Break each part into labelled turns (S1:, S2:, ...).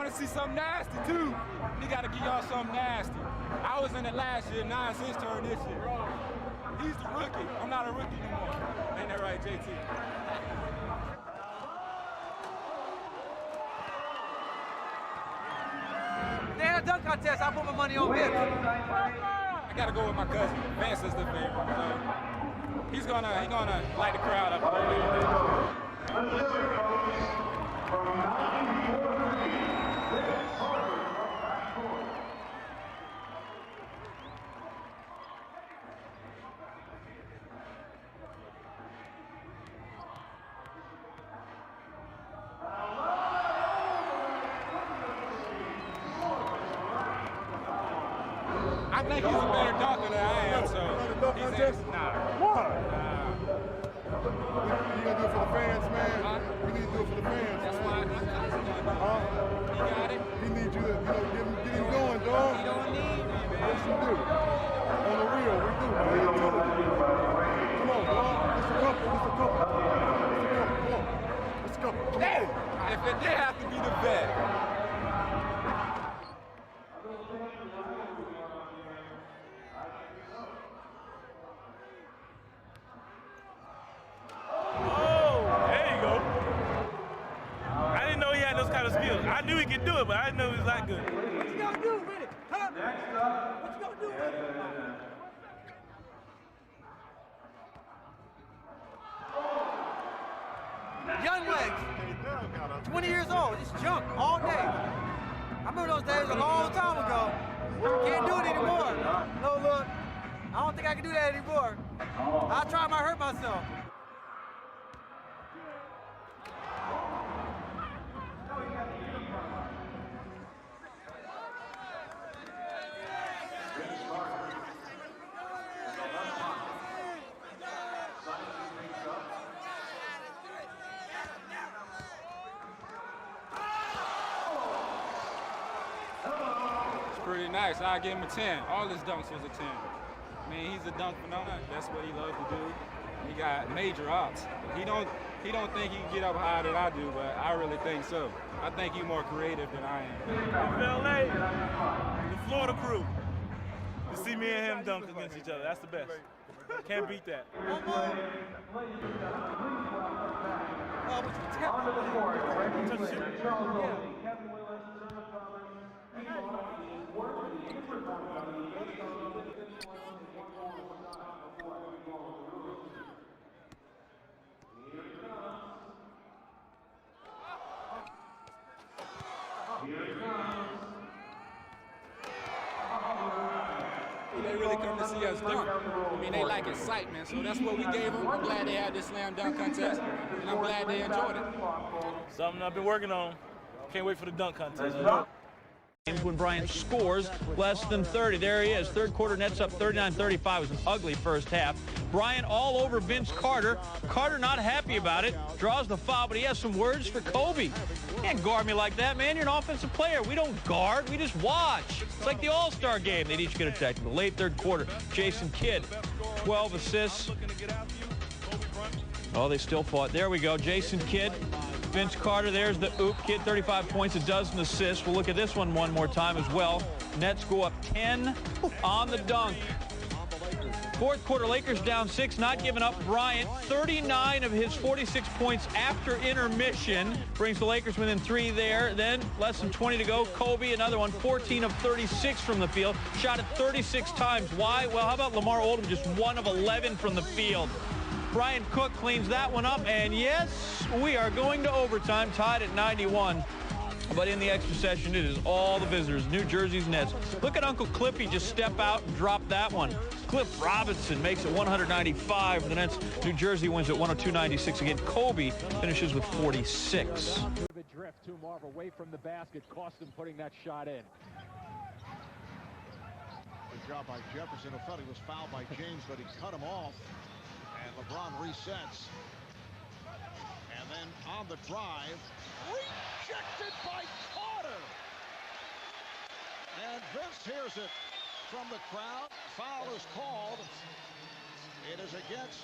S1: want to see something nasty, too. He got to give y'all something nasty. I was in it last year. Now it's his turn this year. He's the rookie. I'm not a rookie anymore. Ain't that right, JT?
S2: They had a dunk contest. I put my money on Vince.
S1: I got to go with my cousin. Vince is the favorite. So he's gonna light the crowd up a little bit. I think he's a better dunker than I am, so he's in. Nah.
S3: What? You gonna do it for the fans, man? We need to do it for the fans.
S1: That's why my cousin gonna do it. He got it.
S3: He needs you to, get him going, dog.
S1: He don't need me, man.
S3: Yes, you do. On the real, we do, man. Come on, dog. It's a couple. Come on. It's a couple. Come on.
S1: If it did have to be the vet.
S4: I knew he could do it, but I didn't know he was that good.
S2: What you gonna do with it? Huh? What you gonna do with it? Young legs. 20 years old. Just junk all day. I remember those days a long time ago. Can't do it anymore. No, look. I don't think I can do that anymore. I'll try, I might hurt myself.
S1: Pretty nice. I give him a 10. All his dunks was a 10. I mean, he's a dunk phenomenon. That's what he loves to do. He got major ops. He don't think he can get up higher than I do, but I really think so. I think he's more creative than I am.
S4: LA, the Florida crew. To see me and him dunk against each other, that's the best. Can't beat that.
S1: They really come to see us dunk. I mean, they like excitement, so that's what we gave them. I'm glad they had this slam dunk contest, and I'm glad they enjoyed it.
S4: Something I've been working on. Can't wait for the dunk contest.
S5: When Bryant scores less than 30. There he is. Third quarter, Nets up 39-35. It was an ugly first half. Bryant all over Vince Carter. Carter not happy about it. Draws the foul, but he has some words for Kobe. You can't guard me like that, man. You're an offensive player. We don't guard. We just watch. It's like the All-Star game. They'd each get a technical. Late third quarter, Jason Kidd, 12 assists. Oh, they still fought. There we go. Jason Kidd. Vince Carter, there's the oop. Kidd, 35 points, a dozen assists. We'll look at this one more time as well. Nets go up 10 on the dunk. Fourth quarter, Lakers down 6, not giving up. Bryant, 39 of his 46 points after intermission. Brings the Lakers within 3 there. Then less than 20 to go. Kobe, another one, 14 of 36 from the field. Shot it 36 times. Why? Well, how about Lamar Odom, just 1 of 11 from the field. Brian Cook cleans that one up, and yes, we are going to overtime, tied at 91. But in the extra session, it is all the visitors, New Jersey's Nets. Look at Uncle Cliffy just step out and drop that one. Cliff Robinson makes it 195 for the Nets. New Jersey wins at 102-96. Again, Kobe finishes with 46.
S6: The drift to Marv away from the basket, cost him putting that shot in.
S7: Good job by Jefferson, who felt he was fouled by James, but he cut him off. And LeBron resets. And then on the drive, rejected by Carter. And Vince hears it from the crowd. Foul is called. It is against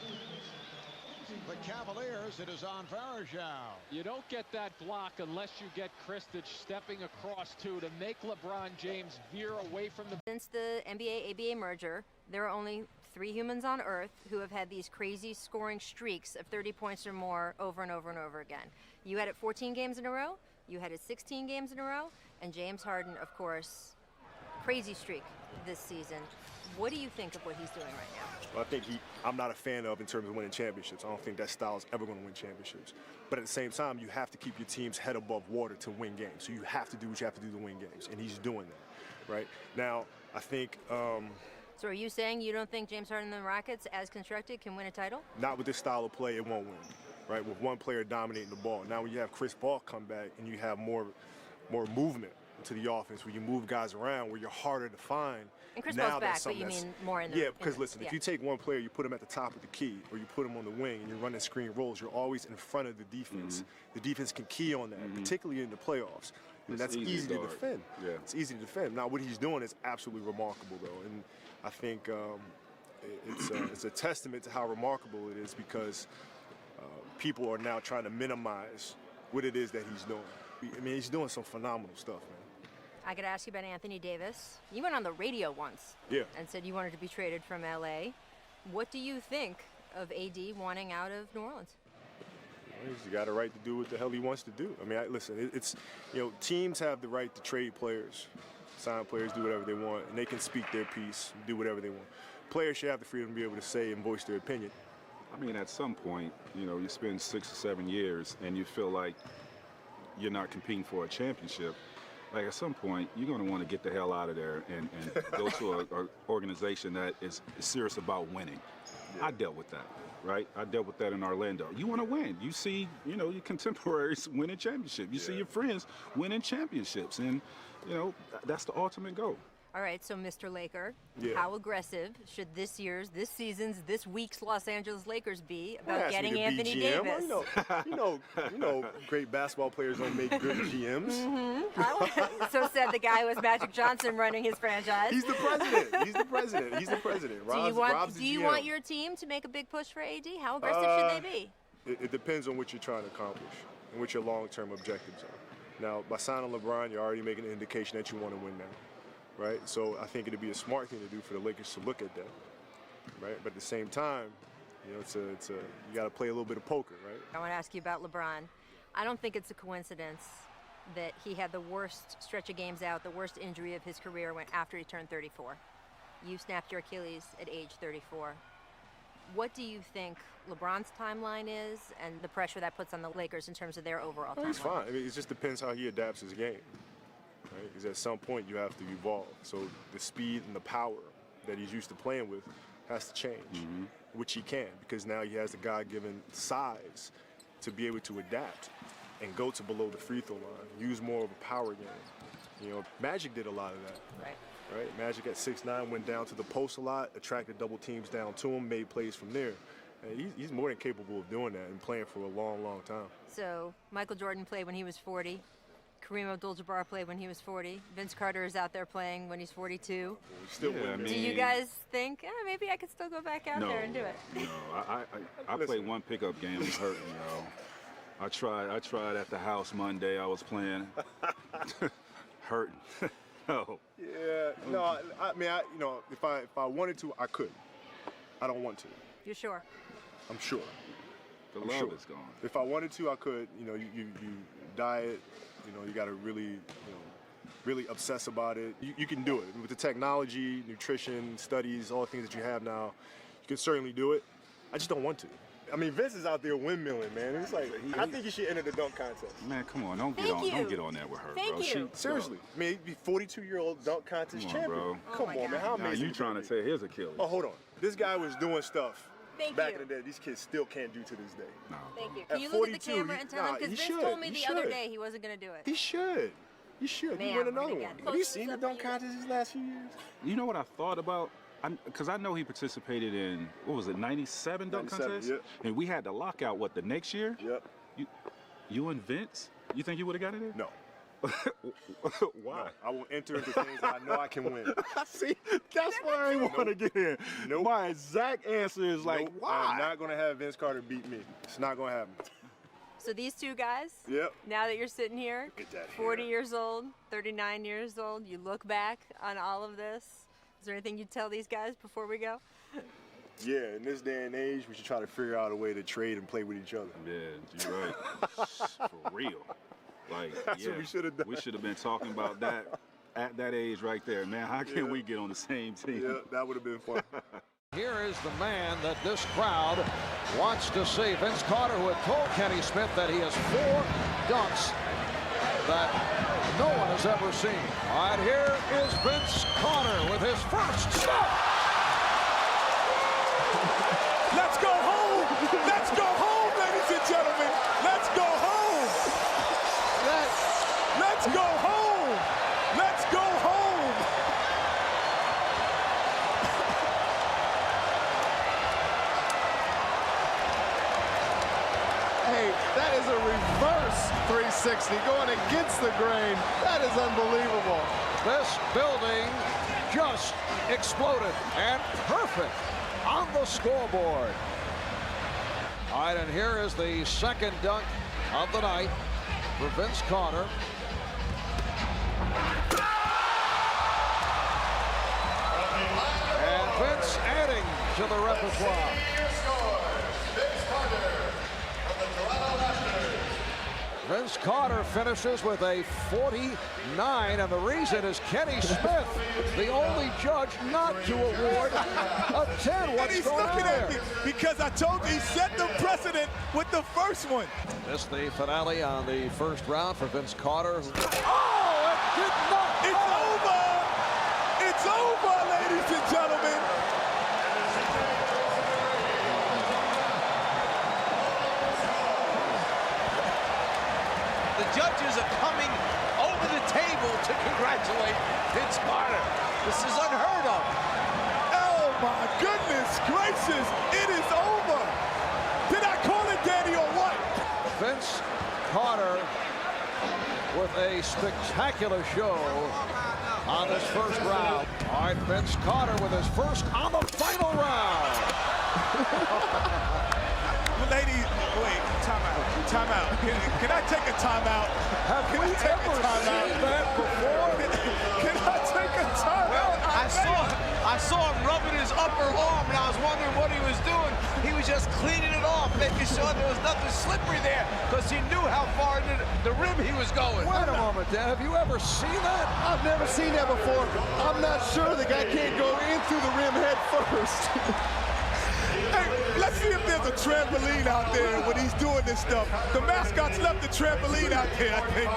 S7: the Cavaliers. It is on Varejao.
S6: You don't get that block unless you get Kristich stepping across to make LeBron James veer away from the...
S8: Since the NBA-ABA merger, there are only 3 humans on Earth who have had these crazy scoring streaks of 30 points or more over and over and over again. You had it 14 games in a row, you had it 16 games in a row, and James Harden, of course, crazy streak this season. What do you think of what he's doing right now?
S3: Well, I think I'm not a fan of in terms of winning championships. I don't think that style is ever going to win championships. But at the same time, you have to keep your team's head above water to win games. So you have to do what you have to do to win games, and he's doing that, right? Now, I think...
S8: So are you saying you don't think James Harden and the Rockets, as constructed, can win a title?
S3: Not with this style of play, it won't win, right? With one player dominating the ball. Now when you have Chris Paul come back and you have more movement to the offense, where you move guys around, where you're harder to find.
S8: And Chris Paul's back, but you mean more in the...
S3: Yeah, because listen, if you take one player, you put him at the top of the key, or you put him on the wing, and you're running screen rolls, you're always in front of the defense. The defense can key on that, particularly in the playoffs. And that's easy to defend.
S9: Yeah.
S3: It's easy to defend. Now, what he's doing is absolutely remarkable, though. And I think it's a testament to how remarkable it is, because people are now trying to minimize what it is that he's doing. I mean, he's doing some phenomenal stuff, man.
S8: I got to ask you about Anthony Davis. You went on the radio once and said you wanted to be traded from LA. What do you think of AD wanting out of New Orleans?
S3: Well, he's got a right to do what the hell he wants to do. I mean, listen, it's, you know, teams have the right to trade players, sign players, do whatever they want, and they can speak their piece, do whatever they want. Players should have the freedom to be able to say and voice their opinion.
S9: I mean, at some point, you know, you spend 6 or 7 years and you feel like you're not competing for a championship. Like, at some point, you're going to want to get the hell out of there and go to an organization that is serious about winning. Yeah. I dealt with that, right? I dealt with that in Orlando. You want to win. You see, you know, your contemporaries winning championships. You see your friends winning championships. And, you know, that's the ultimate goal.
S8: All right, so Mr. Laker, how aggressive should this season's, this week's Los Angeles Lakers be about getting Anthony Davis?
S3: Well, you know, great basketball players don't make good GMs.
S8: So said the guy who was Magic Johnson running his franchise.
S3: He's the president. He's the president. He's the president.
S8: Do you want your team to make a big push for AD? How aggressive should they be?
S3: It depends on what you're trying to accomplish and what your long-term objectives are. Now, by signing LeBron, you're already making an indication that you want to win now. Right, so I think it'd be a smart thing to do for the Lakers to look at that, right? But at the same time, you know, you got to play a little bit of poker, right?
S8: I want to ask you about LeBron. I don't think it's a coincidence that he had the worst stretch of games out, the worst injury of his career after he turned 34. You snapped your Achilles at age 34. What do you think LeBron's timeline is, and the pressure that puts on the Lakers in terms of their overall timeline?
S3: He's fine. I mean, it just depends how he adapts his game. Right? Because at some point you have to evolve. So the speed and the power that he's used to playing with has to change, which he can, because now he has the God-given size to be able to adapt and go to below the free throw line, use more of a power game. You know, Magic did a lot of that. Right? Magic at 6'9" went down to the post a lot, attracted double teams down to him, made plays from there. And he's more than capable of doing that and playing for a long, long time.
S8: So Michael Jordan played when he was 40. Kareem Abdul-Jabbar played when he was 40. Vince Carter is out there playing when he's 42.
S3: Still
S8: do you guys think, maybe I could still go back out there and do it?
S9: No, I played one pickup game and hurt me, y'all. I tried at the house Monday. I was playing, hurting. No.
S3: Yeah, no. I mean, you know, if I wanted to, I could. I don't want to.
S8: You're sure?
S3: I'm sure.
S9: The love is gone.
S3: If I wanted to, I could. You know, you diet. You know, you got to really, really obsess about it. You can do it with the technology, nutrition, studies, all the things that you have now. You can certainly do it. I just don't want to. I mean, Vince is out there windmilling, man. It's like, I think he should enter the dunk contest.
S9: Man, come on, don't get on that with her, bro.
S3: Seriously, I mean, he'd be 42-year-old dunk contest champion.
S9: Bro.
S3: Come on, man. How amazing?
S9: Now you trying to say his Achilles?
S3: Oh, hold on. This guy was doing stuff back in the day. These kids still can't do to this day.
S9: No.
S8: Thank you. Can you look at the camera and tell him? Because Vince told me the other day he wasn't going to do it.
S3: He should. He should. He win another one. Have you seen the dunk contest these last few years?
S9: You know what I thought about? Because I know he participated in, what was it, 97 dunk contest?
S3: Yep.
S9: And we had the lockout, the next year?
S3: Yep.
S9: You and Vince, you think you would have got in there?
S3: No.
S9: Why?
S3: No, I will enter into things that I know I can win.
S9: See, that's why I ain't want to get in.
S3: Nope.
S9: My exact answer is like,
S3: Nope,
S9: why?
S3: I'm not going to have Vince Carter beat me. It's not going to happen.
S8: So these two guys,
S3: Yep.
S8: now that you're sitting here,
S3: Get that
S8: 40
S3: hair.
S8: years old, 39 years old, you look back on all of this. Is there anything you'd tell these guys before we go?
S3: Yeah, in this day and age, we should try to figure out a way to trade and play with each other.
S9: Yeah, you're right. For real. Like,
S3: That's
S9: yeah,
S3: what we should have done.
S9: We should have been talking about that at that age right there. Man, how can we get on the same team?
S3: Yeah, that would have been fun.
S7: Here is the man that this crowd wants to see. Vince Carter, who had told Kenny Smith that he has 4 dunks that no one has ever seen. All right, here is Vince Carter with his first shot.
S4: Let's go home! Let's go home, ladies and gentlemen! Let's go home! Let's go home! Let's go home!
S10: Hey, that is a reverse 360 going against the grain. That is unbelievable.
S7: This building just exploded, and perfect on the scoreboard. All right, and here is the second dunk of the night for Vince Carter. And Vince adding to the repertoire. Vince Carter finishes with a 49, and the reason is Kenny Smith, the only judge not to award a 10. What's
S4: And he's
S7: going
S4: looking
S7: on
S4: at me
S7: there?
S4: because I told you he set the precedent with the first one.
S7: This the finale on the first round for Vince Carter. Oh, it did not.
S4: It's over. It's over, ladies and gentlemen.
S11: The judges are coming over the table to congratulate Vince Carter. This is unheard of.
S4: Oh my goodness gracious, it is over. Did I call it, Danny, or what?
S7: Vince Carter with a spectacular show on this first round. All right, Vince Carter with his first on the final round.
S4: Ladies, wait, timeout. Can I take a timeout?
S7: Have we ever seen that before?
S4: Can I take a timeout?
S11: I saw him rubbing his upper arm, and I was wondering what he was doing. He was just cleaning it off, making sure there was nothing slippery there, because he knew how far into the rim he was going.
S7: Wait a moment, Dan. Have you ever seen that?
S10: I've never seen that before. I'm not sure the guy can't go in through the rim head first.
S4: Hey, let's see if there's a trampoline out there when he's doing this stuff. The mascots left the trampoline out there, I think.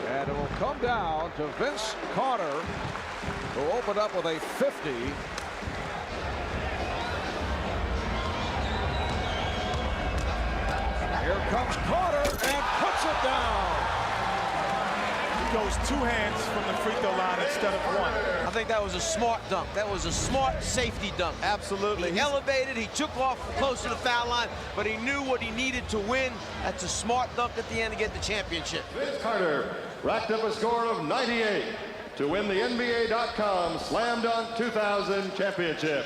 S7: And it will come down to Vince Carter, who opened up with a 50. Here comes Carter and puts it down.
S4: He goes 2 hands from the free throw line instead of 1.
S11: I think that was a smart dunk. That was a smart safety dunk.
S10: Absolutely.
S11: He elevated, he took off close to the foul line, but he knew what he needed to win. That's a smart dunk at the end to get the championship.
S10: Vince Carter racked up a score of 98 to win the NBA.com Slam Dunk 2000 championship.